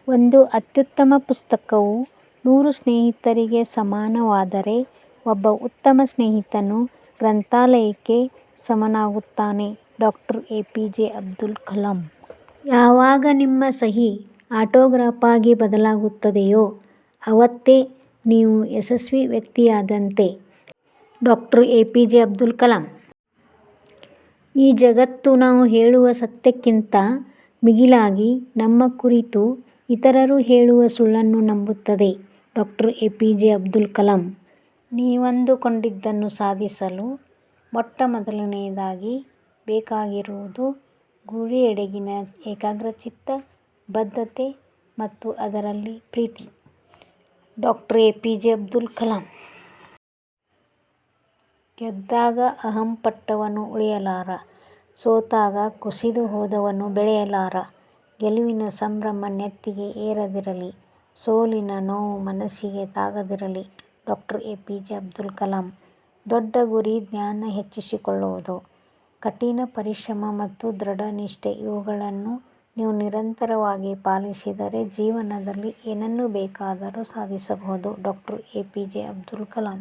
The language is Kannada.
ಒಂದು ಅತ್ಯುತ್ತಮ ಪುಸ್ತಕವು 100 ಸ್ನೇಹಿತರಿಗೆ ಸಮಾನವಾದರೆ, ಒಬ್ಬ ಉತ್ತಮ ಸ್ನೇಹಿತನು ಗ್ರಂಥಾಲಯಕ್ಕೆ ಸಮನಾಗುತ್ತಾನೆ. ಡಾ. A. P. J. Abdul Kalam. ಯಾವಾಗ ನಿಮ್ಮ ಸಹಿ ಆಟೋಗ್ರಾಫ್ ಆಗಿ ಬದಲಾಗುತ್ತದೆಯೋ ಆವತ್ತೇ ನೀವು ಯಶಸ್ವಿ ವ್ಯಕ್ತಿಯಾದಂತೆ. ಡಾ. A. P. J. Abdul Kalam. ಈ ಜಗತ್ತು ನಾವು ಹೇಳುವ ಸತ್ಯಕ್ಕಿಂತ ಮಿಗಿಲಾಗಿ ನಮ್ಮ ಕುರಿತು ಇತರರು ಹೇಳುವ ಸುಳ್ಳನ್ನು ನಂಬುತ್ತದೆ. ಡಾ. A. P. J. Abdul Kalam. ನೀವಂದುಕೊಂಡದ್ದನ್ನು ಸಾಧಿಸಲು ಮೊಟ್ಟಮೊದಲನೆಯದಾಗಿ ಬೇಕಾಗಿರುವುದು ಗುರಿಯೆಡೆಗಿನ ಏಕಾಗ್ರಚಿತ್ತ, ಬದ್ಧತೆ ಮತ್ತು ಅದರಲ್ಲಿ ಪ್ರೀತಿ. ಡಾ. A. P. J. Abdul Kalam. ಗೆದ್ದಾಗ ಅಹಂಪಟ್ಟವನು ಉಳಿಯಲಾರ, ಸೋತಾಗ ಕುಸಿದು ಹೋದವನು ಬೆಳೆಯಲಾರ. ಗೆಲುವಿನ ಸಂಭ್ರಮ ನೆತ್ತಿಗೆ ಏರದಿರಲಿ, ಸೋಲಿನ ನೋವು ಮನಸ್ಸಿಗೆ ತಾಗದಿರಲಿ. ಡಾ. A. P. J. Abdul Kalam. ದೊಡ್ಡ ಗುರಿ ಜ್ಞಾನ ಹೆಚ್ಚಿಸಿಕೊಳ್ಳುವುದು, ಕಠಿಣ ಪರಿಶ್ರಮ ಮತ್ತು ದೃಢನಿಷ್ಠೆ ಇವುಗಳನ್ನು ನೀವು ನಿರಂತರವಾಗಿ ಪಾಲಿಸಿದರೆ ಜೀವನದಲ್ಲಿ ಏನನ್ನು ಬೇಕಾದರೂ ಸಾಧಿಸಬಹುದು. ಡಾ. A. P. J. Abdul Kalam.